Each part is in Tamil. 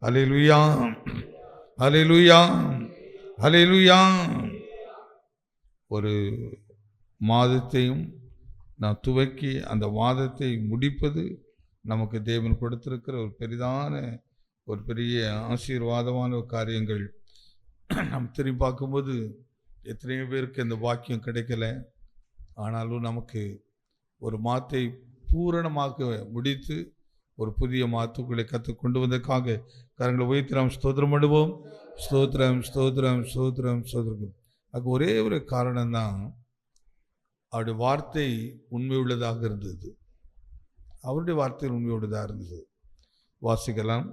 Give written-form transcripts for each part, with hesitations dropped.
அல்லேலூயா, அல்லேலூயா, அல்லேலூயா. ஒரு மாதத்தையும் நாம் துவக்கி அந்த மாதத்தை முடிப்பது நமக்கு தேவன் கொடுத்திருக்கிற ஒரு பெரிய ஆசீர்வாதமான காரியங்கள். நாம் திரும்பி பார்க்கும்போது எத்தனையோ பேருக்கு அந்த பாக்கியம் கிடைக்கல. ஆனாலும் நமக்கு ஒரு மாதத்தை பூரணமாக முடித்து ஒரு புதிய மாதத்துக்குள்ளே கொண்டு வந்ததுக்காக கரங்களை உயர்த்தி நாம் ஸ்தோத்திரம் பண்ணுவோம். ஸ்தோத்திரம், ஸ்தோத்திரம், ஸ்தோத்திரம், ஸ்தோத்திரம். அதுக்கு ஒரே ஒரு காரணம்தான், அவருடைய வார்த்தை உண்மை உள்ளதாக இருந்தது. அவருடைய வார்த்தை உண்மை உள்ளதாக இருந்தது. வாசிக்கலாம்.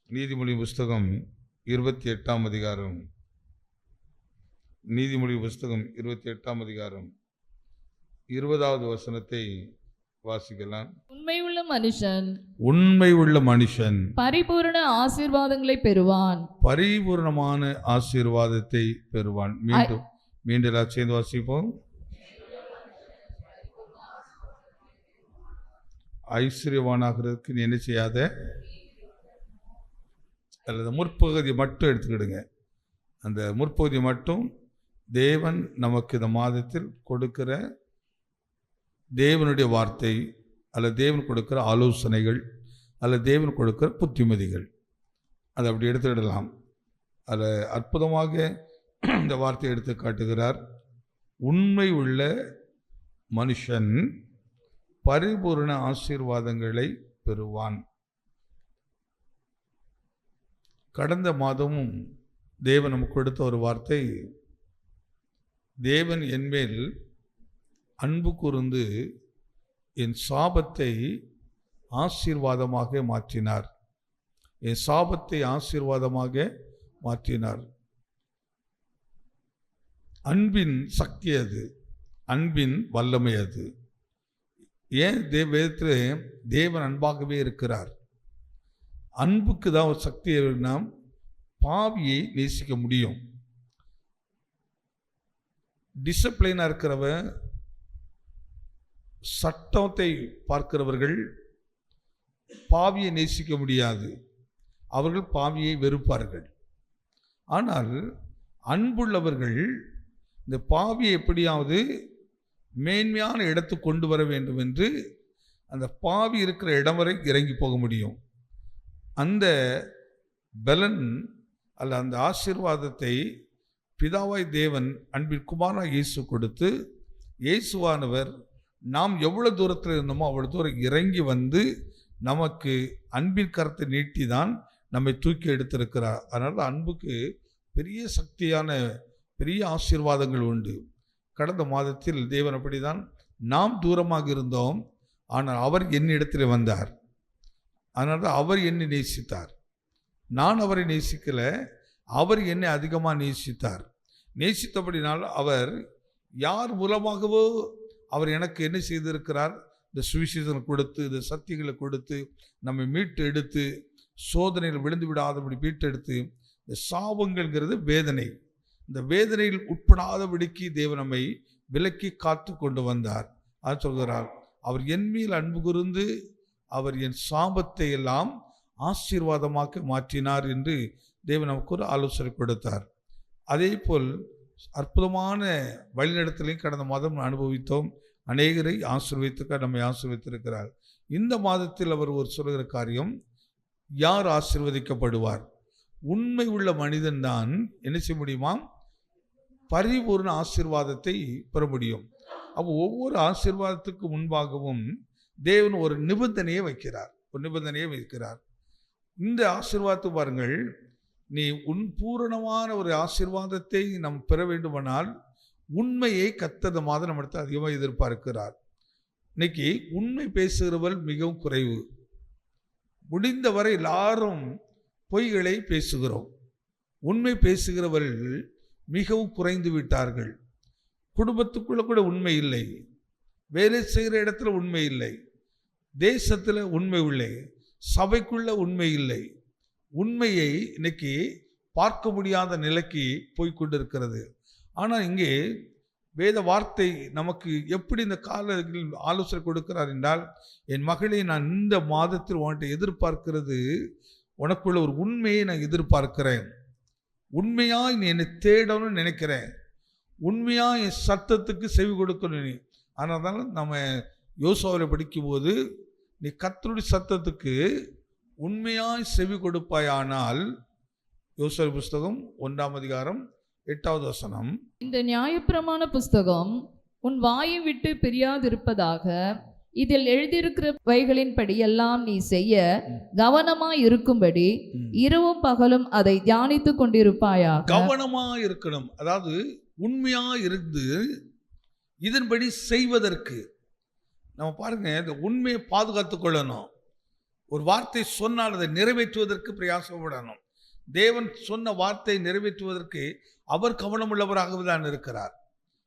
நீதிமொழி புஸ்தகம் 28ஆம் அதிகாரம். நீதிமொழி புஸ்தகம் 28ஆம் அதிகாரம் 20வது வசனத்தை வாசிக்கலாம். உண்மை உள்ள மனுஷன் பரிபூரண ஆசீர்வாதங்களை பெறுவான். பரிபூர்ணமான ஆசீர்வாதத்தை பெறுவான். மீண்டும் சேர்ந்து வாசிப்போம். ஐஸ்வர்யவானாகிறதுக்கு நீ என்ன செய்யாத, அல்லது முற்பகுதி மட்டும் எடுத்துக்கிடுங்க. அந்த முற்பகுதி மட்டும் தேவன் நமக்கு இந்த மாதத்தில் கொடுக்கிற தேவனுடைய வார்த்தை, அல்லது தேவன் கொடுக்கிற ஆலோசனைகள், அல்லது தேவன் கொடுக்கிற புத்திமதிகள், அதை அப்படி எடுத்துக்கிடலாம். அதில் அற்புதமாக இந்த வார்த்தையை எடுத்து காட்டுகிறார். உண்மை உள்ள மனுஷன் பரிபூர்ண ஆசீர்வாதங்களை பெறுவான். கடந்த மாதமும் தேவன் நமக்கு கொடுத்த ஒரு வார்த்தை, தேவன் என்மேல் அன்பு கூர்ந்து என் சாபத்தை ஆசீர்வாதமாக மாற்றினார். என் சாபத்தை ஆசீர்வாதமாக மாற்றினார். அன்பின் சக்தி அது, அன்பின் வல்லமை அது. ஏன் வேதத்தில் தேவன் அன்பாகவே இருக்கிறார். அன்புக்கு தான் ஒரு சக்தியை நாம் பாவியை நேசிக்க முடியும். டிசிப்ளினாக இருக்கிறவன், சட்டத்தை பார்க்கிறவர்கள் பாவியை நேசிக்க முடியாது. அவர்கள் பாவியை வெறுப்பார்கள். ஆனால் அன்புள்ளவர்கள் இந்த பாவியை எப்படியாவது மேன்மையான இடத்துக்கு கொண்டு வர வேண்டும் என்று அந்த பாவி இருக்கிற இடம் வரை இறங்கி போக முடியும். அந்த பலன் அல்ல, அந்த ஆசீர்வாதத்தை பிதாவாய் தேவன் அன்பின் குமாரனாய் இயேசு கொடுத்து, இயேசுவானவர் நாம் எவ்வளோ தூரத்தில் இருந்தோமோ அவ்வளோ தூரம் இறங்கி வந்து நமக்கு அன்பின் கரத்தை நீட்டி தான் நம்மை தூக்கி எடுத்திருக்கிறார். அதனால் அன்புக்கு பெரிய சக்தியான பெரிய ஆசீர்வாதங்கள் உண்டு. கடந்த மாதத்தில் தேவன் அப்படிதான், நாம் தூரமாக இருந்தோம், ஆனால் அவர் என்னிடத்தில் வந்தார். அதனால் தான் அவர் என்னை நேசித்தார். நான் அவரை நேசிக்கல, அவர் என்னை அதிகமாக நேசித்தார். நேசித்தபடினால் அவர் யார் மூலமாகவோ அவர் எனக்கு என்ன செய்திருக்கிறார், இந்த சுவிசேஷங்களை கொடுத்து, இந்த சத்தியங்களை கொடுத்து, நம்மை மீட்டு எடுத்து, சோதனையில் விழுந்து விடாதபடி மீட்டெடுத்து, இந்த சாபங்கள்ங்கிறது வேதனை, இந்த வேதனையில் உட்படாதபடிக்கு தேவன் நம்மை விலக்கி காத்து கொண்டு வந்தார். அது சொல்கிறார், அவர் என் மேல் அன்பு கூர்ந்து அவர் என் சாபத்தை எல்லாம் ஆசீர்வாதமாக மாற்றினார் என்று தேவன் நமக்கு ஒரு ஆலோசனை கொடுத்தார். அதே போல் அற்புதமான வழிநடத்தலையும் கடந்த மாதம் அனுபவித்தோம். அநேகரை ஆசீர்வதித்துக்க நம்மை ஆசீர்வதித்திருக்கிறார். இந்த மாதத்தில் அவர் ஒரு சொல்கிற காரியம், யார் ஆசீர்வதிக்கப்படுவார்? உண்மை உள்ள மனிதன் தான் என்ன செய்ய முடியுமா? பரிபூர்ண ஆசீர்வாதத்தை பெற முடியும். அப்போ ஒவ்வொரு ஆசீர்வாதத்துக்கு முன்பாகவும் தேவன் ஒரு நிபந்தனையை வைக்கிறார். இந்த ஆசீர்வாதத்தை பாருங்கள், நீ பூரணமான ஒரு ஆசீர்வாதத்தை நாம் பெற வேண்டுமானால் உண்மையை கர்த்தர் மாதம் நம்மிடத்தில் அதிகமாக எதிர்பார்க்கிறார். இன்னைக்கு உண்மை பேசுகிறவர்கள் மிகவும் குறைவு. முடிந்தவரை எல்லாரும் பொய்களை பேசுகிறோம். உண்மை பேசுகிறவர்கள் மிகவும் குறைந்து விட்டார்கள். குடும்பத்துக்குள்ள கூட உண்மை இல்லை, வேலை செய்கிற இடத்துல உண்மை இல்லை, தேசத்தில் உண்மை இல்லை, சபைக்குள்ள உண்மை இல்லை. உண்மையை இன்னைக்கு பார்க்க முடியாத நிலைக்கு போய்கொண்டிருக்கிறது. ஆனால் இங்கே வேத வார்த்தை நமக்கு எப்படி இந்த காலத்தில் ஆலோசனை கொடுக்கிறார் என்றால், என் மகளை நான் இந்த மாதத்தில் உன்கிட்ட எதிர்பார்க்கிறது உனக்குள்ள ஒரு உண்மையை நான் எதிர்பார்க்கிறேன். உண்மையாய் நீ என்னை தேடணும்னு நினைக்கிறேன். உண்மையாக என் சத்தத்துக்கு செவி கொடுக்கணும் நீ. அதனால தான் நம்ம யோசுவாவில் படிக்கும்போது, நீ கர்த்தருடைய சத்தத்துக்கு உண்மையாய் செவி கொடுப்பாயானால், யோசுவா புஸ்தகம் 1ஆம் அதிகாரம் 8வது வசனம், இந்த நியாயப்பிரமாண புஸ்தகம் உன் வாயை விட்டு பிரியாதிருப்பதாக, இதில் எழுதியிருக்கிறவைகளின்படி எல்லாம் நீ செய்ய கவனமாய் இருக்கும்படி இரவும் பகலும் அதை தியானித்துக் கொண்டிருப்பாயாக. கவனமா இருக்கணும். அதாவது உண்மையா இருந்து இதன்படி செய்வதற்கு நம்ம பாருங்க, இந்த உண்மையை பாதுகாத்துக் கொள்ளணும். ஒரு வார்த்தை சொன்னால் அதை நிறைவேற்றுவதற்கு பிரயாசப்படணும். தேவன் சொன்ன வார்த்தை நிறைவேற்றுவதற்கு அவர் கவனமுள்ளவராகவே தான் இருக்கிறார்.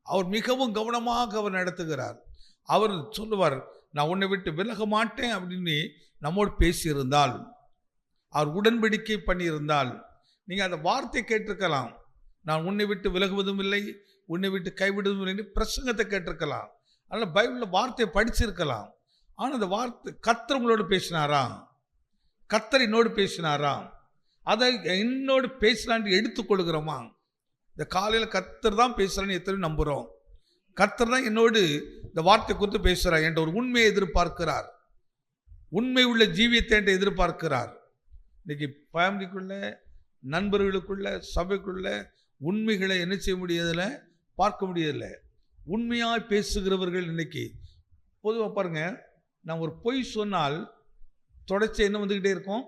அவர் மிகவும் கவனமாக அவர் நடத்துகிறார். அவர் சொல்லுவார், நான் உன்னை விட்டு விலக மாட்டேன் அப்படின்னு நம்மோடு பேசியிருந்தால், அவர் உடன்படிக்கை பண்ணியிருந்தால், நீங்கள் அந்த வார்த்தை கேட்டிருக்கலாம். நான் உன்னை விட்டு விலகுவதும் இல்லை, உன்னை விட்டு கைவிடுவதும் இல்லைன்னு பிரசங்கத்தை கேட்டிருக்கலாம். அதனால் பைபிளில் வார்த்தையை படிச்சிருக்கலாம். ஆனால் அந்த வார்த்தை கர்த்தர் உங்களோடு பேசினாரா? கர்த்தர் என்னோடு பேசினாரா? அதை என்னோடு பேசலான்னு எடுத்துக்கொள்கிறோமா? இந்த காலையில் கர்த்தர் தான் பேசுகிறான்னு எத்தனை நம்புகிறோம்? கர்த்தர் தான் என்னோடு இந்த வார்த்தை குறித்து பேசுகிறார் என்ற ஒரு உண்மையை எதிர்பார்க்கிறார். உண்மை உள்ள ஜீவியத்தை என்று எதிர்பார்க்கிறார். இன்னைக்கு ஃபேமிலிக்குள்ள, நண்பர்களுக்குள்ள, சபைக்குள்ள உண்மைகளை என்ன செய்ய முடியதில்லை, பார்க்க முடியதில்லை. உண்மையாக பேசுகிறவர்கள் இன்னைக்கு பொதுவாக பாருங்க, நான் ஒரு பொய் சொன்னால் தொடர்ச்சி என்ன வந்துக்கிட்டே இருக்கும்?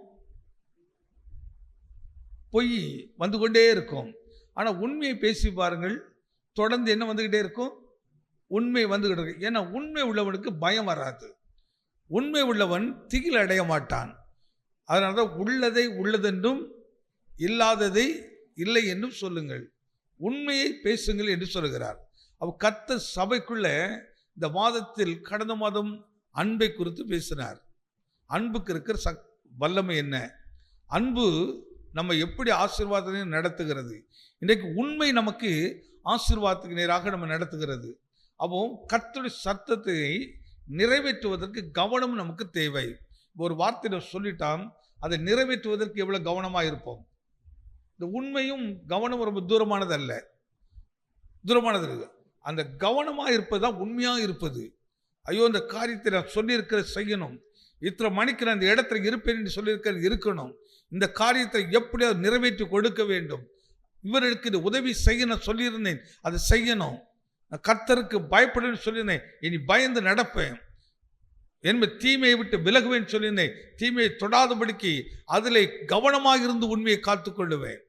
பொய் வந்து கொண்டே இருக்கும். ஆனால் உண்மையை பேசி பாருங்கள், தொடர்ந்து என்ன வந்துக்கிட்டே இருக்கும்? உண்மை வந்துக்கிட்டு இருக்கு. ஏன்னா உண்மை உள்ளவனுக்கு பயம் வராது. உண்மை உள்ளவன் திகில் அடைய மாட்டான். அதனால தான் உள்ளதை உள்ளதென்றும் இல்லாததை இல்லை என்றும் சொல்லுங்கள், உண்மையை பேசுங்கள் என்று சொல்கிறார். அவ கர்த்தர் சபைக்குள்ள இந்த மாதத்தில் கடந்த மாதம் அன்பை குறித்து பேசினார். அன்புக்கு இருக்கிற வல்லமை என்ன? அன்பு நம்ம எப்படி ஆசீர்வாதத்தை நடத்துகிறது? இன்றைக்கு உண்மை நமக்கு ஆசீர்வாதத்துக்கு நேராக நம்ம நடத்துகிறது. அப்போ கர்த்தருடைய சத்தத்தை நிறைவேற்றுவதற்கு கவனம் நமக்கு தேவை. ஒரு வார்த்தையை சொல்லிட்டான், அதை நிறைவேற்றுவதற்கு எவ்வளோ கவனமாக இருப்போம். இந்த உண்மையும் கவனம் ரொம்ப தூரமானது அல்ல, தூரமானது இருக்கு. அந்த கவனமாக இருப்பது தான் உண்மையாக இருப்பது. ஐயோ, இந்த காரியத்தை நான் சொல்லியிருக்கிற செய்யணும், இத்தனை மணிக்கு நான் இந்த இடத்துல இருப்பேன் என்று சொல்லியிருக்கிற இருக்கணும், இந்த காரியத்தை எப்படியாவது நிறைவேற்றி கொடுக்க வேண்டும், இவர்களுக்கு இது உதவி செய்ய நான் சொல்லியிருந்தேன், அதை செய்யணும், நான் கர்த்தருக்கு பயப்படுன்னு சொல்லியிருந்தேன், இனி பயந்து நடப்பேன், என்பது தீமையை விட்டு விலகுவேன் சொல்லியிருந்தேன், தீமையை தொடாதபடிக்கு அதில் கவனமாக இருந்து உண்மையை காத்துக்கொள்ளுவேன்.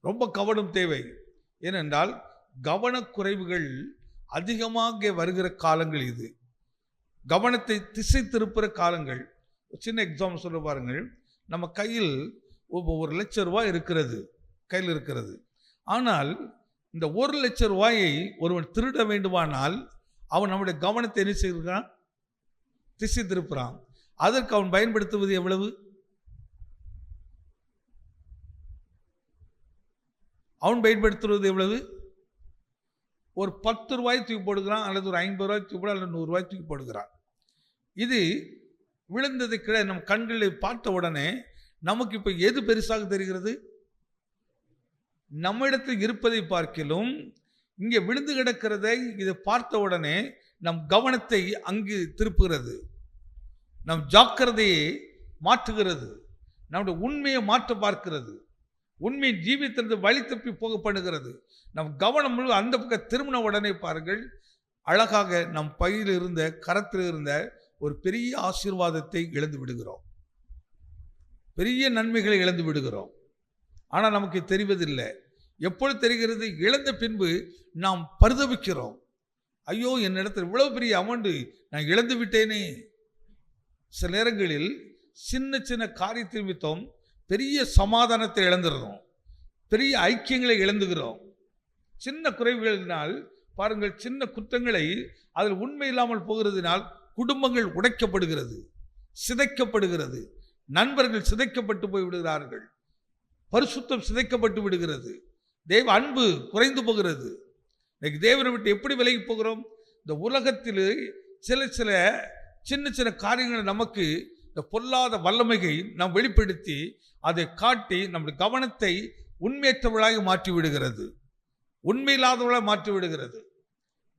ரொம்ப கவனம் தேவை. ஏனென்றால் கவனக்குறைவுகள் அதிகமாக வருகிற காலங்கள் இது. கவனத்தை திசை திருப்புற காலங்கள். சின்ன எக்ஸாம்பிள் சொல்ல பாருங்கள். நம்ம கையில் 1,00,000 ரூபாய் இருக்கிறது, கையில் இருக்கிறது. ஆனால் இந்த 1,00,000 ரூபாயை ஒருவன் திருட வேண்டுமானால் அவன் நம்முடைய கவனத்தை என்ன செய்கிறான்? திசை திருப்புறான். அதற்கு அவன் பயன்படுத்துவது எவ்வளவு? அவன் பயன்படுத்துவது எவ்வளவு? ஒரு 10 ரூபாய் தூக்கி போடுகிறான், அல்லது ஒரு 50 ரூபாய் தூக்கி போட, அல்லது 100 ரூபாய் தூக்கி போடுகிறான். இது விழுந்ததை கீழே நம் கண்களை பார்த்த உடனே நமக்கு இப்போ எது பெருசாக தெரிகிறது? நம்மிடத்தில் இருப்பதை பார்க்கிலும் இங்கே விழுந்து கிடக்கிறதை இதை பார்த்த உடனே நம் கவனத்தை அங்கு திருப்புகிறது, நம் ஜாக்கிரதையை மாற்றுகிறது, நம்முடைய உண்மையை மாற்ற பார்க்கிறது, உண்மை ஜீவித்திலிருந்து வழி தப்பி போக பண்ணுகிறது. நம் கவனம் அந்த பக்கம் திரும்பின உடனே பாருங்கள், அழகாக நம் பையில் இருந்த, கரத்தில் இருந்த ஒரு பெரிய ஆசீர்வாதத்தை இழந்து விடுகிறோம், பெரிய நன்மைகளை இழந்து விடுகிறோம். ஆனால் நமக்கு தெரிவதில்லை. எப்பொழுது தெரிகிறது? இழந்த பின்பு நாம் பரிதபிக்கிறோம். ஐயோ, என்னிடத்தில் இவ்வளவு பெரிய அமௌண்ட் நான் இழந்து விட்டேனே. சில நேரங்களில் சின்ன சின்ன காரியத்தை நிமித்தம் பெரிய சமாதானத்தை இழந்துடுறோம், பெரிய ஐக்கியங்களை இழந்துகிறோம். சின்ன குறைவுகளினால் பாருங்கள், சின்ன குற்றங்களை அதில் உண்மை இல்லாமல் போகிறதுனால் குடும்பங்கள் உடைக்கப்படுகிறது, சிதைக்கப்படுகிறது, நண்பர்கள் சிதைக்கப்பட்டு போய் விடுகிறார்கள், பரிசுத்தம் சிதைக்கப்பட்டு விடுகிறது, தேவ அன்பு குறைந்து போகிறது. இன்னைக்கு தேவனை விட்டு எப்படி விலகி போகிறோம்? இந்த உலகத்தில் சில சின்ன சின்ன காரியங்கள் நமக்கு இந்த பொல்லாத வல்லமையை நாம் வெளிப்படுத்தி அதை காட்டி நம்முடைய கவனத்தை உண்மையற்றவளாக மாற்றி விடுகிறது, உண்மையில்லாதவளாக மாற்றி விடுகிறது.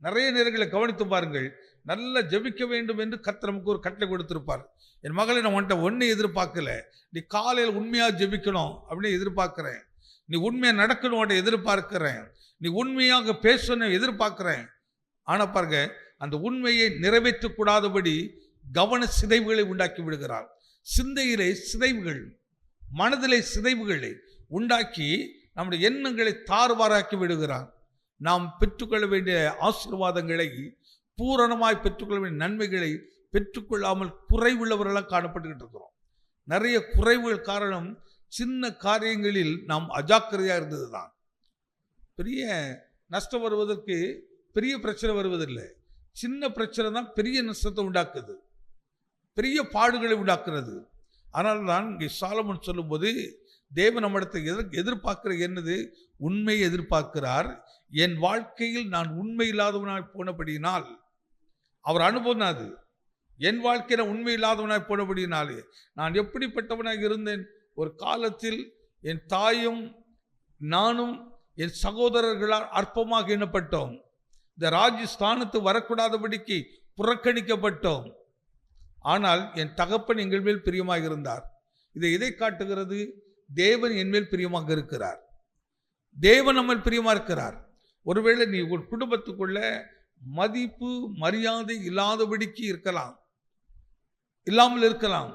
நிறைய நேரங்களை கவனித்து பாருங்கள். நல்லா ஜெபிக்க வேண்டும் என்று கர்த்தர் நமக்கு ஒரு கட்டளை கொடுத்திருப்பார். என் மகளை நான் உன்ட்ட ஒன்றை எதிர்பார்க்கல, நீ காலையில் உண்மையாக ஜெபிக்கணும் அப்படின்னு எதிர்பார்க்கிறேன், நீ உண்மையாக நடக்கணும் உன்ட்ட எதிர்பார்க்கிறேன், நீ உண்மையாக பேசணும் எதிர்பார்க்கிறேன். ஆனால் பாருங்க, அந்த உண்மையை நிறைவேற்றக்கூடாதபடி கவன சிதைவுகளை உண்டாக்கி விடுகிறார். சிந்தையிலே சிதைவுகள், மனதிலே சிதைவுகளை உண்டாக்கி நம்முடைய எண்ணங்களை தாறுமாறாக்கி விடுகிறார். நாம் பெற்றுக்கொள்ள வேண்டிய ஆசீர்வாதங்களை, பூரணமாய் பெற்றுக்கொள்ள வேண்டிய நன்மைகளை பெற்றுக்கொள்ளாமல் குறைவுள்ளவர்களாக காணப்பட்டுக்கிட்டு இருக்கிறோம். நிறைய குறைவுகள் காரணம் சின்ன காரியங்களில் நாம் அஜாக்கிரதையாக இருந்தது தான். பெரிய நஷ்டம் வருவதற்கு பெரிய பிரச்சனை வருவதில்லை, சின்ன பிரச்சனை தான் பெரிய நஷ்டத்தை உண்டாக்குது, பெரிய பாடுகளை உண்டாக்குறது. ஆனால் தான் இங்கே சாலமோன் சொல்லும்போது தேவன் நம்மிடத்தை எதிர்பார்க்கிற என்னது? உண்மையை எதிர்பார்க்கிறார். என் வாழ்க்கையில் நான் உண்மை இல்லாதவனாய் போனபடியினால், அவர் அனுபவம் அது, என் வாழ்க்கையில் உண்மை இல்லாதவனாய் போனபடியினாலே நான் எப்படிப்பட்டவனாக இருந்தேன். ஒரு காலத்தில் என் தாயும் நானும் என் சகோதரர்களால் அற்பமாக எண்ணப்பட்டோம். இந்த ராஜ்யஸ்தானத்து வரக்கூடாதபடிக்கு புறக்கணிக்கப்பட்டோம். ஆனால் என் தகப்பன் எங்கள் மேல் பிரியமாக இருந்தார். இதை காட்டுகிறது? தேவன் என் மேல் பிரியமாக இருக்கிறார், தேவன் நம்ம பிரியமாக இருக்கிறார். ஒருவேளை நீ ஒரு குடும்பத்துக்குள்ள மதிப்பு மரியாதை இல்லாதபடிக்கு இருக்கலாம், இல்லாமல் இருக்கலாம்.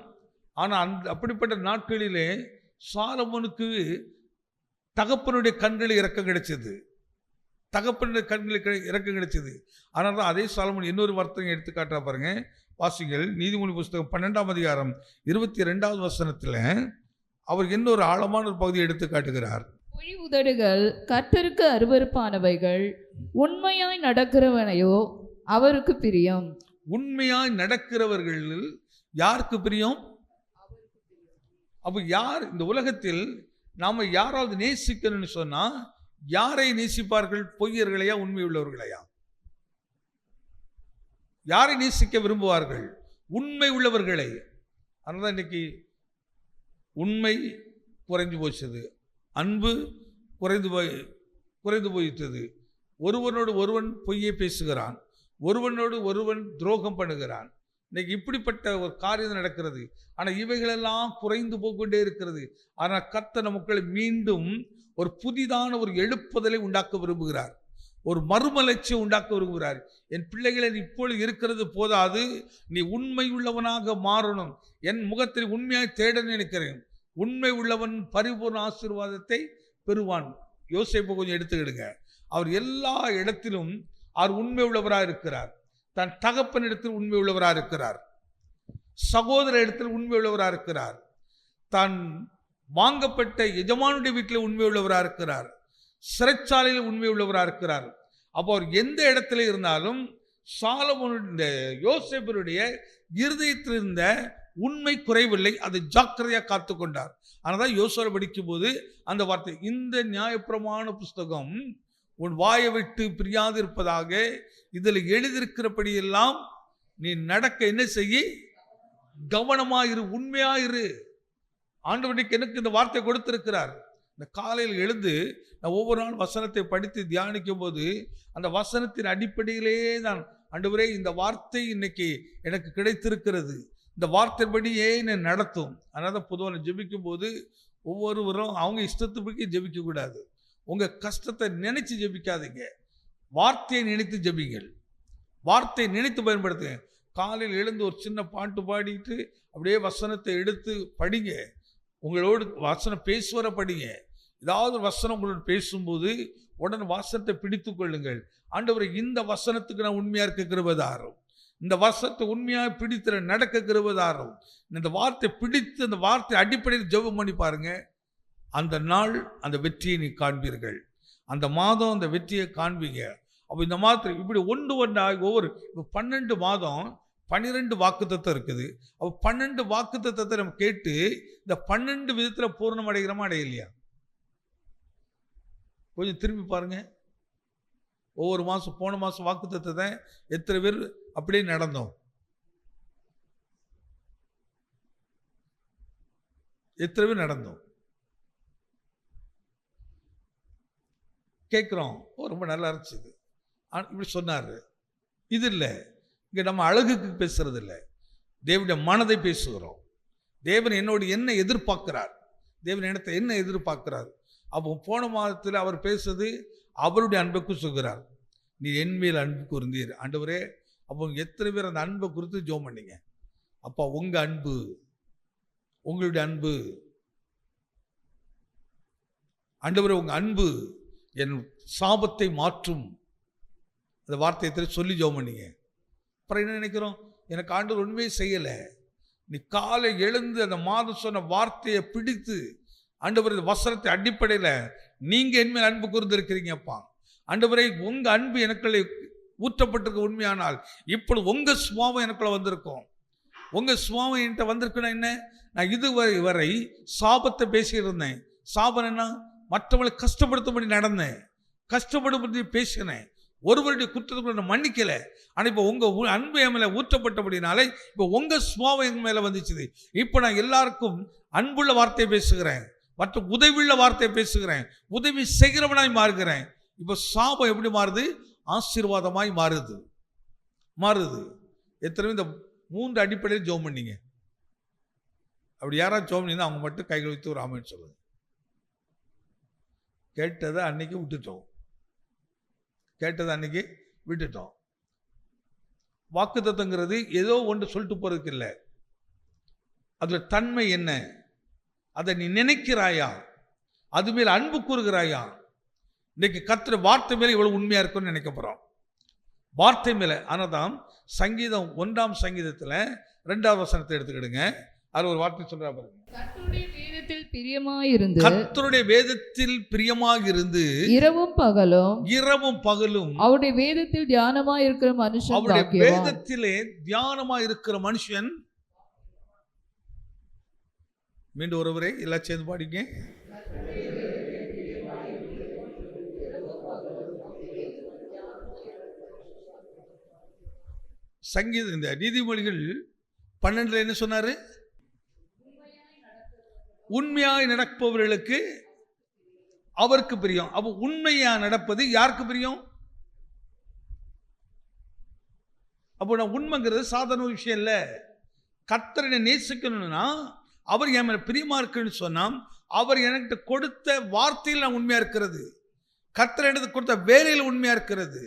ஆனால் அப்படிப்பட்ட நாட்களிலே சாலமோனுக்கு தகப்பனுடைய கண்களில் இறக்கம் கிடைச்சது, தகப்பனுடைய கண்களில் இறக்கம் கிடைச்சது. ஆனால் தான் அதே சாலமோன் இன்னொரு வார்த்தையை எடுத்து காட்டுறா பாருங்க. வாசிகள் நீதிமொழி புஸ்தகம் 12ஆம் அதிகாரம் 22வது வசனத்தில் அவர் இன்னொரு ஆழமான ஒரு பகுதியை எடுத்து காட்டுகிறார். பொய் உதடுகள் கர்த்தருக்கு அருவருப்பானவைகள், உண்மையாய் நடக்கிறவனையோ அவருக்கு பிரியம். உண்மையாய் நடக்கிறவர்கள் யாருக்கு பிரியம்? அப்போ யார் இந்த உலகத்தில் நாம யாராவது நேசிக்கணும்னு சொன்னா யாரை நேசிப்பார்கள்? பொய்யர்களையா உண்மை உள்ளவர்களையா? யாரை நேசிக்க விரும்புவார்கள்? உண்மை உள்ளவர்களை. அதனால இன்னைக்கு உண்மை குறைஞ்சு போச்சது, அன்பு குறைந்து போயிட்டது. ஒருவனோடு ஒருவன் பொய்யை பேசுகிறான், ஒருவனோடு ஒருவன் துரோகம் பண்ணுகிறான். இன்னைக்கு இப்படிப்பட்ட ஒரு காரியம் நடக்கிறது. ஆனால் இவைகளெல்லாம் குறைந்து போய்கொண்டே இருக்கிறது. ஆனால் கர்த்தர் மக்களை மீண்டும் ஒரு புதிதான ஒரு எழுப்புதலை உண்டாக்க விரும்புகிறார், ஒரு மறுமலர்ச்சியை உண்டாக்க விரும்புகிறார். என் பிள்ளைகளை இப்பொழுது இருக்கிறது போதாது, நீ உண்மை உள்ளவனாக மாறணும். என் முகத்தில் உண்மையாய் தேட நினைக்கிறேன். உண்மை உள்ளவன் பரிபூர்ண ஆசீர்வாதத்தை பெறுவான். யோசேப்பு கொஞ்சம் எடுத்துக்கிடுங்க. அவர் எல்லா இடத்திலும் அவர் உண்மை உள்ளவராக இருக்கிறார். தன் தகப்பன் இடத்தில் உண்மை உள்ளவராக இருக்கிறார், சகோதர இடத்தில் உண்மை உள்ளவராக இருக்கிறார், தான் வாங்கப்பட்ட எஜமானுடைய வீட்டில் உண்மை உள்ளவராக இருக்கிறார், சிறைச்சாலையில் உண்மை உள்ளவராக இருக்கிறார். அப்போ அவர் எந்த இடத்துல இருந்தாலும் சாலமோனுடைய யோசேப்பினுடைய இருதயத்தில் இருந்த உண்மை குறைவில்லை, அதை ஜாக்கிரதையாக காத்து கொண்டார். ஆனால் யோசுவா படிக்கும் போது அந்த வார்த்தை, இந்த நியாயப்பிரமாண புஸ்தகம் உன் வாயை விட்டு பிரியாது இருப்பதாக இதில் எழுதியிருக்கிறபடியெல்லாம் நீ நடக்க என்ன செய்ய? கவனமாயிரு, உண்மையாயிரு. ஆண்டவனுக்கு எனக்கு இந்த வார்த்தை கொடுத்திருக்கிறார். இந்த காலையில் எழுந்து நான் ஒவ்வொரு நாள் வசனத்தை படித்து தியானிக்கும் போது அந்த வசனத்தின் அடிப்படையிலே நான், ஆண்டவரே இந்த வார்த்தை இன்னைக்கு எனக்கு கிடைத்திருக்கிறது, இந்த வார்த்தைப்படியே என்னை நடத்தும். அதனால தான் பொதுவாக ஜெபிக்கும் போது ஒவ்வொருவரும் அவங்க இஷ்டத்துக்கு ஜெபிக்கக்கூடாது. உங்கள் கஷ்டத்தை நினைச்சு ஜெபிக்காதீங்க, வார்த்தையை நினைத்து ஜெபிங்கள், வார்த்தையை நினைத்து பயன்படுத்துங்க. காலையில் எழுந்து ஒரு சின்ன பாட்டு பாடிட்டு அப்படியே வசனத்தை எடுத்து படிங்க. உங்களோடு வசனம் பேசுவர படிங்க. ஏதாவது வசனம் உங்களோட பேசும்போது உடனே வசனத்தை பிடித்து கொள்ளுங்கள். ஆண்டவரை இந்த வசனத்துக்கு நான் உண்மையாக இருக்க கிருபைதாரும், இந்த வசனத்தை உண்மையாக பிடித்து நடக்க கிருபைதாரும். இந்த வார்த்தை பிடித்து அந்த வார்த்தை அடிப்படையில் ஜெபம் பண்ணி பாருங்க. அந்த நாள் அந்த வெற்றியை நீ காண்பீர்கள், அந்த மாதம் அந்த வெற்றியை காண்பீங்க. அப்போ இந்த மாதத்தில் இப்படி ஒன்றாக ஒவ்வொரு 12 மாதம் 12 வாக்குத்தத்தம் இருக்குது. அப்போ 12 வாக்குத்தத்தத்தை நம்ம கேட்டு இந்த 12 விதத்தில் பூர்ணம் அடைகிறோமா அடையலையா? கொஞ்சம் திரும்பி பாருங்க. ஒவ்வொரு மாதம், போன மாதம் வாக்குத்தத்தத்தை எத்தனை பேர் அப்படியே நடந்தோம்? எத்தனை பேர் நடந்தோம் கேட்குறோம். ரொம்ப நல்லா இருந்துச்சு இப்படி சொன்னார். இது இல்லை, இங்கே நம்ம அழகுக்கு பேசுறது இல்லை, தேவனுடைய மனதை பேசுகிறோம். தேவன் என்னோடு என்ன எதிர்பார்க்கிறார், தேவன் என்னத்தை என்ன எதிர்பார்க்கிறார். அப்போ போன மாதத்தில் அவர் பேசுறது அவருடைய அன்புக்கு சொல்கிறார். நீ என் மேல் அன்பு கூர்ந்தீர் ஆண்டவரே. அப்போ எத்தனை பேர் அந்த அன்பை குறித்து ஜெபம் பண்ணீங்க? அப்பா உங்கள் அன்பு, உங்களுடைய அன்பு ஆண்டவரே, உங்கள் அன்பு என் சாபத்தை மாற்றும். அந்த வார்த்தையை சொல்லி ஜெபம் பண்ணீங்க. அப்புறம் என்ன நினைக்கிறோம், எனக்கு ஆண்டவர் உண்மையை செய்யலை. நீ காலை எழுந்து அந்த மாதம் சொன்ன வார்த்தையை பிடித்து ஆண்டவர் இந்த வசனத்தை அடிப்படையில் நீங்கள் என்மேல் அன்பு கூர்ந்திருக்கிறீங்கப்பா. ஆண்டவரே, உங்கள் அன்பு எனக்குள்ளே ஊற்றப்பட்டிருக்க உண்மையானால் இப்பொழுது உங்கள் சுபாவம் எனக்குள்ள வந்திருக்கும். உங்கள் சுபாவம் என்கிட்ட வந்திருக்குன்னா என்ன, நான் இதுவரை சாபத்தை பேசிட்டு இருந்தேன். சாபம் என்ன, மற்றவங்களை கஷ்டப்படுத்தும்படி நடந்தேன், கஷ்டப்படும்படி பேசினேன், ஒருவருடைய குற்றத்துக்குள்ள நான் மன்னிக்கலை. ஆனால் இப்போ உங்கள் அன்பு என் மேலே ஊற்றப்பட்டபடினாலே இப்போ உங்கள் சுபாவம் என் மேலே வந்துச்சுது. இப்போ நான் எல்லாருக்கும் அன்புள்ள வார்த்தையை பேசுகிறேன், மற்ற உதவியுள்ள வார்த்தையை பேசுகிறேன், உதவி செய்கிறவனாய் மாறுகிறேன். இப்போ சாபம் எப்படி மாறுது, ஆசீர்வாதமாய் மாறுது. எத்தனை இந்த 3 அடிப்படையில் ஜெபம் பண்ணீங்க? அப்படி யாராவது ஜெபம் பண்ணீங்கன்னா அவங்க மட்டும் கைகள் வைத்து ஒரு ஆமென் சொல்லுங்க. கேட்டதை அன்னைக்கு விட்டுட்டோம். வாக்குத்தத்தங்கிறது ஏதோ ஒன்று சொல்லிட்டு போறதுக்கு இல்லை, அதோட தன்மை என்ன, அதை நீ நினைக்கிறாயா, அது மேல் அன்பு கூறுகிறாயா? இன்னைக்கு கர்த்தர் வார்த்தை மேலே இவ்வளவு உண்மையா இருக்குன்னு நினைக்க போறோம், வார்த்தை மேல. ஆனால் தான் சங்கீதம் 1ஆம் சங்கீதத்தில் 2வது வசனத்தை எடுத்துக்கிடுங்க. அது ஒரு வார்த்தை சொல்றா பாருங்க. கர்த்தருடைய வேதத்தில் பிரியமாயிருந்து, கர்த்தருடைய வேதத்தில் பிரியமாயிருந்து இரவும் பகலும் அவருடைய வேதத்தில் தியானமாய் இருக்கிற மனுஷன், அவருடைய வேதத்திலே தியானமாய் இருக்கிற மனுஷன். மீண்டும் ஒருவரே எல்லாம் சேர்ந்து பாடிங்க. சங்கீதம் இந்த நீதிமொழிகள் 12 என்ன சொன்னாரு, உண்மையாய் நடப்பவர்களுக்கு அவருக்கு பிரியம். அப்போ உண்மையா நடப்பது யாருக்கு பிரியம்? அப்போ நான் உண்மைங்கிறது சாதாரண ஒரு விஷயம் இல்லை. கர்த்தரை நேசிக்கணும்னா அவர் என் மேல பிரியமா இருக்குன்னு சொன்னா அவர் எனக்கு கொடுத்த வார்த்தையில் நான் உண்மையா இருக்கிறது, கர்த்தர் எனக்கு கொடுத்த வேலையில் உண்மையா இருக்கிறது,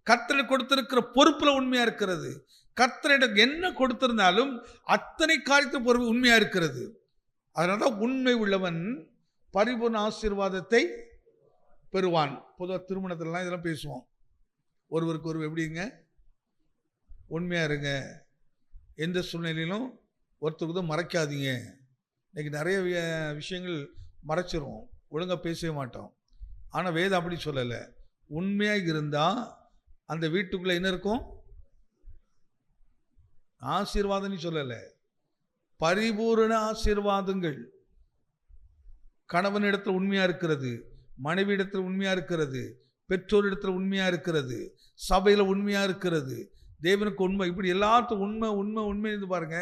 கர்த்தர் கொடுத்திருக்கிற பொறுப்புல உண்மையா இருக்கிறது, கர்த்தர் எனக்கு என்ன கொடுத்திருந்தாலும் அத்தனை காரியத்தை பொறுப்பு உண்மையா இருக்கிறது. அதனால்தான் உண்மை உள்ளவன் பரிபூர்ண ஆசீர்வாதத்தை பெறுவான். பொதுவாக திருமணத்திலலாம் இதெல்லாம் பேசுவோம். ஒருவருக்கு ஒருவர் எப்படிங்க, உண்மையா இருங்க, எந்த சூழ்நிலையிலும் ஒருத்தருக்கு தான் மறைக்காதீங்க. இன்னைக்கு நிறைய விஷயங்கள் மறைச்சிரும், ஒழுங்காக பேசவே மாட்டோம். ஆனால் வேதம் அப்படி சொல்லலை. உண்மையாக இருந்தால் அந்த வீட்டுக்குள்ளே என்ன இருக்கும், ஆசீர்வாதம்னு சொல்லலை, பரிபூரண ஆசீர்வாதங்கள். கணவனிடத்தில் உண்மையா இருக்கிறது, மனைவியிடத்தில் உண்மையா இருக்கிறது, பெற்றோரிடத்தில் உண்மையா இருக்கிறது, சபையில் உண்மையா இருக்கிறது, தேவனுக்கு உண்மை, இப்படி எல்லாத்துக்கும் உண்மை உண்மை உண்மை இருந்து பாருங்க.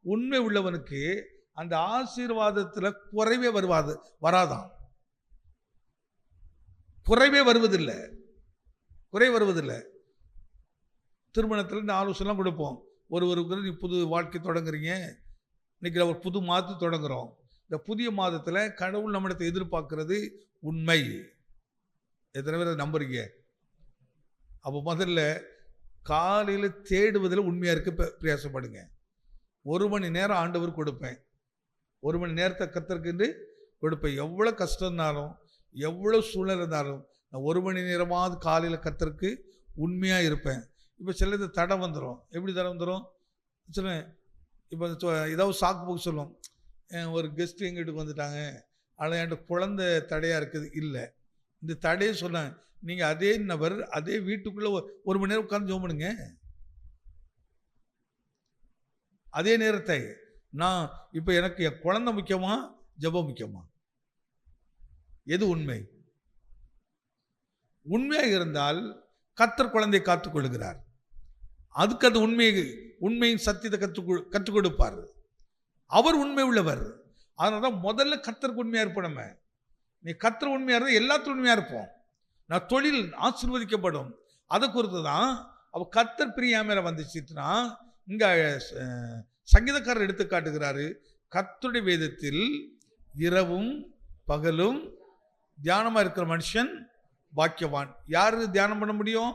உண்மை உள்ளவனுக்கு அந்த ஆசீர்வாதத்தில் குறைவே வராதான், குறை வருவதில்லை. திருமணத்தில் இந்த ஆலோசனை கொடுப்போம். ஒருவருக்கு நீ புது வாழ்க்கை தொடங்குறீங்க, இன்னைக்கு ஒரு புது மாதத்தை தொடங்குறோம். இந்த புதிய மாதத்தில் கடவுள் நம்மிடத்தை எதிர்பார்க்கிறது உண்மை. எத்தனை பேர் நம்புறீங்க? அப்போ முதல்ல காலையில் தேடுவதில் உண்மையாக இருக்க பிரயாசப்படுங்க. 1 மணி நேரம் ஆண்டவர் கொடுப்பேன், 1 மணி நேரத்தை கர்த்தருக்கு கொடுப்பேன். எவ்வளோ கஷ்டம் இருந்தாலும் எவ்வளோ சூழ்நிலை இருந்தாலும் நான் 1 மணி நேரமாவது காலையில் கர்த்தருக்கு உண்மையாக இருப்பேன். இப்போ சிலது தடை வந்துடும். எப்படி தடை வந்துடும் சொல்லுவேன். இப்போ ஏதாவது சாக்கு போக்கு சொல்லுவோம், ஒரு கெஸ்ட்டு எங்கள் வீட்டுக்கு வந்துட்டாங்க, ஆனால் என்கிட்ட குழந்தை தடையாக இருக்குது. இல்லை, இந்த தடையை சொன்னேன். நீங்கள் அதே நபர் அதே வீட்டுக்குள்ளே 1 மணி நேரம் உட்கார்ந்து ஜெபம் பண்ணுங்க. அதே நேரத்தை நான் இப்போ எனக்கு என் குழந்தை முக்கியமா ஜெபம் முக்கியமா? எது உண்மை? உண்மையாக இருந்தால் கர்த்தர் குழந்தையை காத்துக்கொள்கிறார். அதுக்கு அந்த உண்மையின் சத்தியத்தை கற்றுக் கொடுப்பார். அவர் உண்மை உள்ளவர். அதனால தான் முதல்ல கர்த்தருக்கு உண்மையாக இருப்போம். நம்ம நீ கர்த்தர் உண்மையாக இருந்தால் எல்லாத்துக்கும் உண்மையாக இருப்போம். நான் தொழில் ஆசீர்வதிக்கப்படும். அதை குறித்து தான் அவ கர்த்தர் பிரியா மேலே வந்துச்சுன்னா இங்கே சங்கீதக்காரர் எடுத்து காட்டுகிறாரு. கர்த்தருடைய வேதத்தில் இரவும் பகலும் தியானமாக இருக்கிற மனுஷன் பாக்கியவான். யாரு தியானம் பண்ண முடியும்?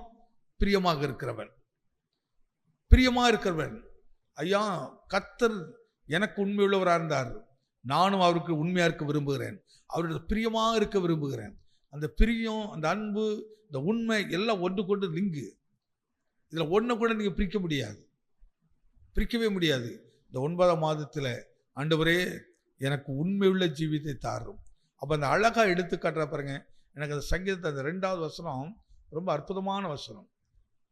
பிரியமாக இருக்கிறவன். பிரியமாக இருக்கிறவன். ஐயா, கர்த்தர் எனக்கு உண்மை உள்ளவராக இருந்தார், நானும் அவருக்கு உண்மையாக இருக்க விரும்புகிறேன், அவருடைய பிரியமாக இருக்க விரும்புகிறேன். அந்த பிரியம், அந்த அன்பு, இந்த உண்மை எல்லாம் ஒன்று கொண்டு லிங்கு. இதில் ஒன்றை கூட நீங்கள் பிரிக்க முடியாது, பிரிக்கவே முடியாது. இந்த 9ஆம் மாதத்தில் ஆண்டவரே எனக்கு உண்மை உள்ள ஜீவித்தை தாரும். அப்போ அந்த அழகாக எடுத்து காட்டுற பாருங்க. எனக்கு அந்த சங்கீதத்தை அந்த 2வது வசனம் ரொம்ப அற்புதமான வசனம்.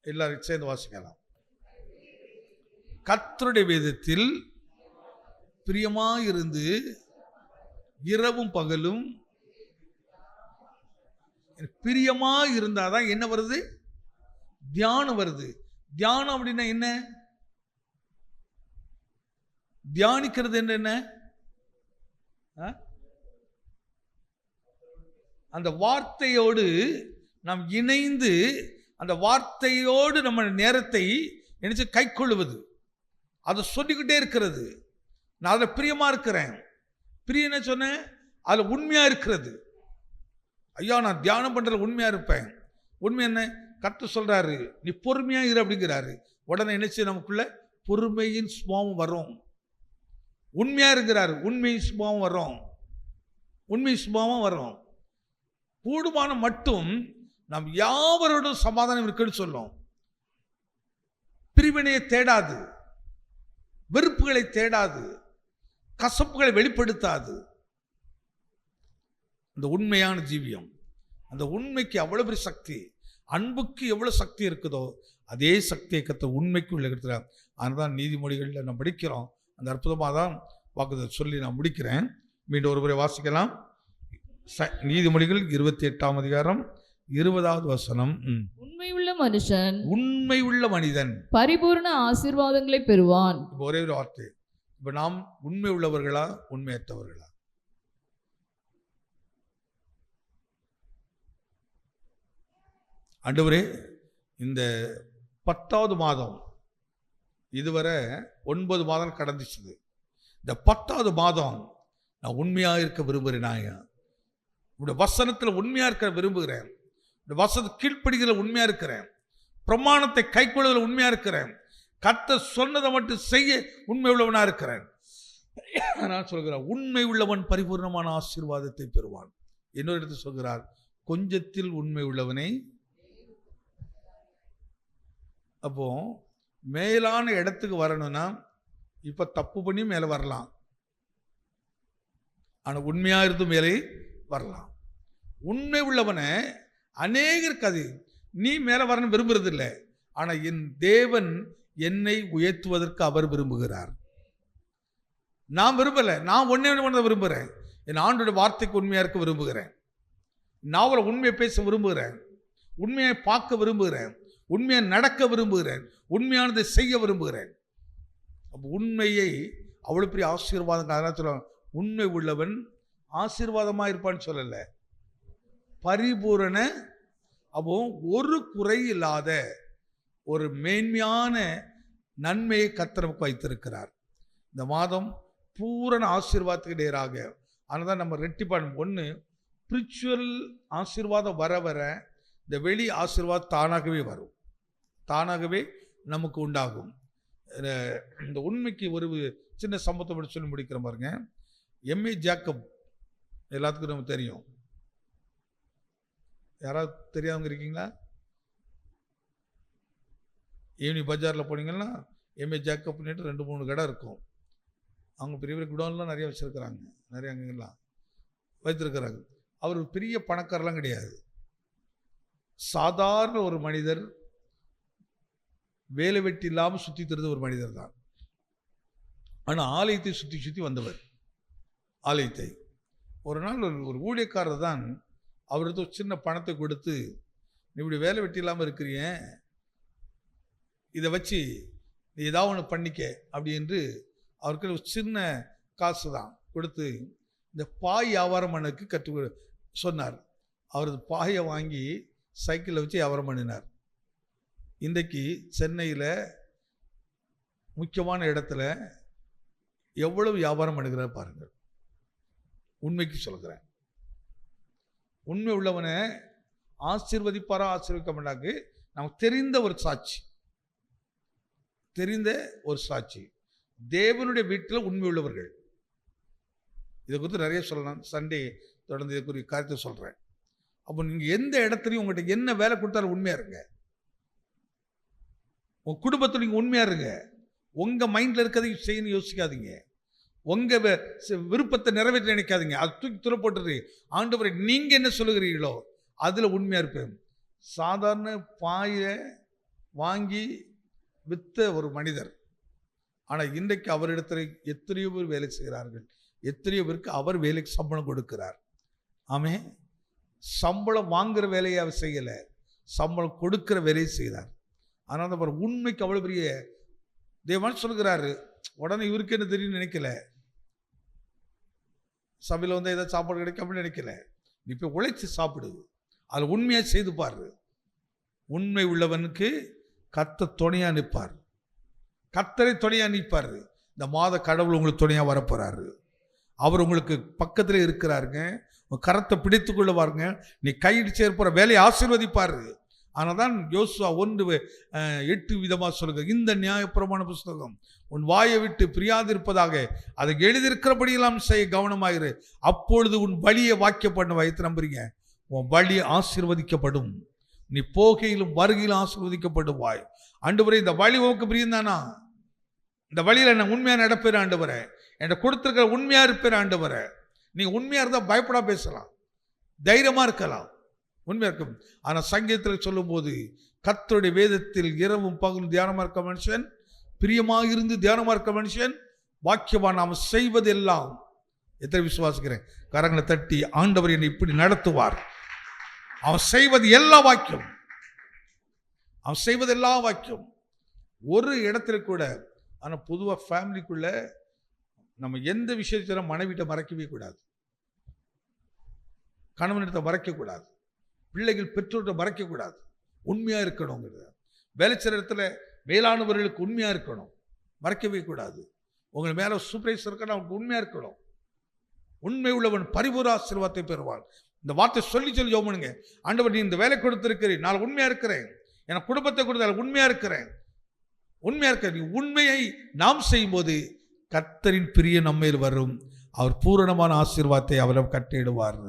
எல்லாரும் சேர்ந்து வாசிக்கலாம். கர்த்தருடைய வேதத்தில் பிரியமாயிருந்து இரவும் பகலும். பிரியமா இருந்தாதான் என்ன வருது? தியானம் வருது. தியானம் அப்படின்னா என்ன? தியானிக்கிறது என்ன? அந்த வார்த்தையோடு நாம் இணைந்து அந்த வார்த்தையோடு நம்ம நேரத்தை நினைச்சு கை கொள்ளுவது, அதை சொல்லிக்கிட்டே இருக்கிறது. நான் அதில் பிரியமா இருக்கிறேன். பிரியம் என்ன சொன்னேன்? அதில் உண்மையா இருக்கிறது. ஐயா, நான் தியானம் பண்றதுல உண்மையா இருப்பேன். உண்மை என்ன? கர்த்தர் சொல்றாரு, நீ பொறுமையா இரு அப்படிங்கிறாரு. உடனே நினைச்சு நமக்குள்ள பொறுமையின் சுபாவம் வரும். உண்மையா இருக்கிறாரு, உண்மையின் சுபாவம் வரும். உண்மை சுபாவம் வரும். கூடுமான மட்டும் நாம் யாவரோடும் சமாதானம் இருக்குன்னு சொல்லும். பிரிவினையை தேடாது, வெறுப்புகளை தேடாது, கசப்புகளை வெளிப்படுத்தாது. இந்த உண்மையான ஜீவியம், அந்த உண்மைக்கு அவ்வளவு பெரிய சக்தி. அன்புக்கு எவ்வளவு சக்தி இருக்குதோ அதே சக்தியை கர்த்தர் உண்மைக்கு உள்ள இருக்கிறார். அதுதான் நீதிமொழிகளில் நாம் படிக்கிறோம். அந்த அற்புதமாக தான் வாக்குதல் சொல்லி நான் முடிக்கிறேன். மீண்டும் ஒரு முறை வாசிக்கலாம். நீதிமொழிகள் 28ஆம் அதிகாரம் 20வது வசனம். உண்மையுள்ள மனுஷன், உண்மையுள்ள மனிதன் பரிபூர்ண ஆசீர்வாதங்களை பெறுவான். ஒரே ஒரு வார்த்தை. இப்ப நாம் உண்மை உள்ளவர்களா உண்மையற்றவர்களா? ஆண்டவரே, இந்த 10வது மாதம் இதுவரை 9 மாதம் கடந்துச்சுது. இந்த 10வது மாதம் நான் உண்மையாக இருக்க விரும்புகிறேன். உடைய வசனத்தில் உண்மையாக இருக்க விரும்புகிறேன். இந்த வசனத்தை கீழ்ப்படுகிறதுல உண்மையாக இருக்கிறேன். பிரமாணத்தை கைக்கொள்வதில் உண்மையாக இருக்கிறேன். கர்த்தர் சொன்னதை மட்டும் செய்ய உண்மை உள்ளவனாக இருக்கிறேன். நான் சொல்கிறேன், உண்மை உள்ளவன் பரிபூர்ணமான ஆசீர்வாதத்தை பெறுவான். இன்னொரு இடத்துல சொல்கிறார், கொஞ்சத்தில் உண்மை உள்ளவனை. அப்போ மேலான இடத்துக்கு வரணும்னா இப்ப தப்பு பண்ணி மேலே வரலாம், ஆனால் உண்மையா இருந்து மேலே வரலாம். உண்மை உள்ளவனை அநேகருக்கு அது நீ மேலே வரணும் விரும்புறது இல்லை, ஆனால் என் தேவன் என்னை உயர்த்துவதற்கு அவர் விரும்புகிறார். நான் விரும்பல, நான் ஒன்னே விரும்புகிறேன். என் ஆண்டோட வார்த்தைக்கு உண்மையா இருக்க விரும்புகிறேன். நான் அவரை உண்மையை பேச விரும்புகிறேன், உண்மையை பார்க்க விரும்புகிறேன், உண்மையை நடக்க விரும்புகிறேன், உண்மையானதை செய்ய விரும்புகிறேன். அப்போ உண்மையை அவ்வளோ பெரிய ஆசீர்வாதம். அதெல்லாம் சொல்ல, உண்மை உள்ளவன் ஆசீர்வாதமாக இருப்பான்னு சொல்லலை, பரிபூரண. அப்போ ஒரு குறை இல்லாத ஒரு மேன்மையான நன்மையை கர்த்தர் நமக்கு வைத்திருக்கிறார். இந்த மாதம் பூரண ஆசீர்வாதத்துக்கு நேராக. அதனால தான் நம்ம ரெட்டிப்பாடு ஒன்று ஸ்பிரிச்சுவல் ஆசீர்வாதம் வர வர இந்த வெளி ஆசீர்வாதம் தானாகவே வரும், தானாகவே நமக்கு உண்டாகும். இந்த உண்மைக்கு ஒரு சின்ன சம்பவத்தை சொல்லி முடிக்கிற பாருங்க. எம்ஏ ஜேக்கப் எல்லாத்துக்கும் நமக்கு தெரியும். யாராவது தெரியாதவங்க இருக்கீங்களா? ஈவினிங் பஜாரில் போனீங்கன்னா எம்ஏ ஜேக்கப்னுட்டு 2-3 கடை இருக்கும். அவங்க பெரிய பெரிய குடோன்லாம் நிறைய வச்சுருக்கிறாங்க, நிறைய அங்கெல்லாம் வைத்திருக்கிறாங்க. அவர் பெரிய பணக்காரெலாம் கிடையாது, சாதாரண ஒரு மனிதர், வேலை வெட்டி இல்லாமல் சுற்றி தெரிந்த ஒரு மனிதர் தான். ஆனால் ஆலயத்தை சுற்றி சுற்றி வந்தவர். ஆலயத்தை ஒரு நாள் ஒரு ஊழியக்காரர் தான் அவருக்கு ஒரு சின்ன பணத்தை கொடுத்து, நீ இப்படி வேலை வெட்டி இல்லாமல் இருக்கிறீங்க, இதை வச்சு நீ ஏதாவது ஒன்று பண்ணிக்க அப்படி என்று அவருக்கு ஒரு சின்ன காசு தான், கொடுத்து இந்த பாய் வியாபாரம் பண்ணக்கு கற்று சொன்னார். அவர் பாயை வாங்கி சைக்கிளில் வச்சு வியாபாரம் பண்ணினார். இன்றைக்கு சென்னையில் முக்கியமான இடத்துல எவ்வளவு வியாபாரம் பண்ணுகிறார் பாருங்கள். உண்மைக்கு சொல்கிறேன், உண்மை உள்ளவனை ஆசீர்வதிப்பாரா ஆசீர்வதிக்க மாட்டாங்க. நமக்கு தெரிந்த ஒரு சாட்சி, தேவனுடைய வீட்டில் உண்மை உள்ளவர்கள். இதை குறித்து நிறைய சொல்லலாம், சண்டே தொடர்ந்து இதுக்குரிய காரியத்தை சொல்கிறேன். அப்போ நீங்கள் எந்த இடத்துலையும் உங்கள்கிட்ட என்ன வேலை கொடுத்தாலும் உண்மையாக இருங்க. உங்கள் குடும்பத்தில் நீங்கள் உண்மையாக இருங்க. உங்கள் மைண்டில் இருக்கிறதையும் செய்யணும் யோசிக்காதீங்க. உங்கள் விருப்பத்தை நிறைவேற்ற நினைக்காதீங்க. அது தூக்கி துறை போட்டுரு. ஆண்டவரை நீங்கள் என்ன சொல்லுகிறீர்களோ அதில் உண்மையாக இருப்பேன். சாதாரண பாயை வாங்கி விற்ற ஒரு மனிதர், ஆனால் இன்றைக்கு அவரிடத்தில் எத்தனையோ பேர் வேலை செய்கிறார்கள். எத்தனையோ பேருக்கு அவர் வேலைக்கு சம்பளம் கொடுக்கிறார். ஆமே, சம்பளம் வாங்குகிற வேலையை அவர் செய்யலை, சம்பளம் கொடுக்கிற வேலையை செய்தார். ஆனால் அந்த உண்மைக்கு அவ்வளோ பெரிய தேவன் சொல்கிறாரு. உடனே இவருக்கு என்ன தெரியும்னு நினைக்கல, சபையில் வந்து ஏதாவது சாப்பாடு கிடைக்காம நினைக்கல. நீ போய் உழைச்சி சாப்பிடு, அதில் உண்மையாக செய்து பாரு. உண்மை உள்ளவனுக்கு கர்த்தர் துணையா நிற்பார், கர்த்தரை துணையா நிற்பார். இந்த மாத கடவுள் உங்களுக்கு துணையா வரப்போறாரு. அவர் உங்களுக்கு பக்கத்தில் இருக்கிறாருங்க, கரத்தை பிடித்து கொள்ளுவாருங்க. நீ கையிட்டு சேர்ப்போற வேலையை ஆசீர்வதிப்பாரு. ஆனால் தான் யோசுவா 1:8 விதமாக சொல்லுங்க, இந்த நியாயப்பிரமாண புஸ்தகம் உன் வாயை விட்டு பிரியாதிருப்பதாக அதை எழுதியிருக்கிறபடியெல்லாம் செய்ய கவனமாயிரு, அப்பொழுது உன் வழியை வாக்கியப்பண்ண வைத்து நம்புறீங்க. உன் வழி ஆசீர்வதிக்கப்படும், நீ போகையிலும் வருகையிலும் ஆசீர்வதிக்கப்படுவாய். ஆண்டவரே, இந்த வழி உனக்கு பிரியந்தானா? இந்த வழியில் நான் உண்மையாக நடப்பேன் ஆண்டவரே, என்கிட்ட கொடுத்துருக்கிற உண்மையாக இருப்பேன் ஆண்டவரே. நீங்கள் உண்மையாக இருந்தால் பயப்படா பேசலாம், தைரியமாக இருக்கலாம், உண்மையாக இருக்கும். ஆனால் சங்கீதத்தில் சொல்லும்போது கர்த்தருடைய வேதத்தில் இரவும் பகலும் தியானமாக இருக்க மனுஷன், பிரியமாக இருந்து தியானமாக இருக்க மனுஷன் வாக்கியவான். நாம் செய்வதெல்லாம், எத்தனை விசுவாசிக்கிறேன்? கரங்களை தட்டி, ஆண்டவர் என்னை இப்படி நடத்துவார். அவன் செய்வது எல்லா வாக்கியம், அவன் செய்வது எல்லா வாக்கியம். ஒரு இடத்துல கூட, ஆனால் பொதுவாக ஃபேமிலிக்குள்ள நம்ம எந்த விஷயத்திலும் மனைவிட்ட மறைக்கவே கூடாது, கணவனிடத்தை மறைக்கக்கூடாது, பிள்ளைகள் பெற்றோர்கிட்ட மறைக்கக்கூடாது. உண்மையாக இருக்கணுங்கிறது. வேலை செய்கிற இடத்துல மேலானவர்களுக்கு உண்மையாக இருக்கணும், மறைக்கவே கூடாது. உங்கள் மேலே சூப்பர்வைசர் இருக்கணும், அவனுக்கு உண்மையாக இருக்கணும். உண்மை உள்ளவன் பரிபூர்ண ஆசீர்வாதத்தை பெறுவான். இந்த வார்த்தை சொல்லி ஜெபம் பண்ணுங்க. ஆண்டவர், நீ இந்த வேலை கொடுத்திருக்கிறேன், நான் உண்மையாக இருக்கிறேன், என் குடும்பத்தை கொடுத்தால் உண்மையாக இருக்கிறேன், உண்மையாக இருக்கிற. நீ உண்மையை நாம் செய்யும்போது கர்த்தரின் பிரிய நம்மேல் வரும். அவர் பூரணமான ஆசீர்வாதத்தை அவரிடம் கட்டிடுவார்.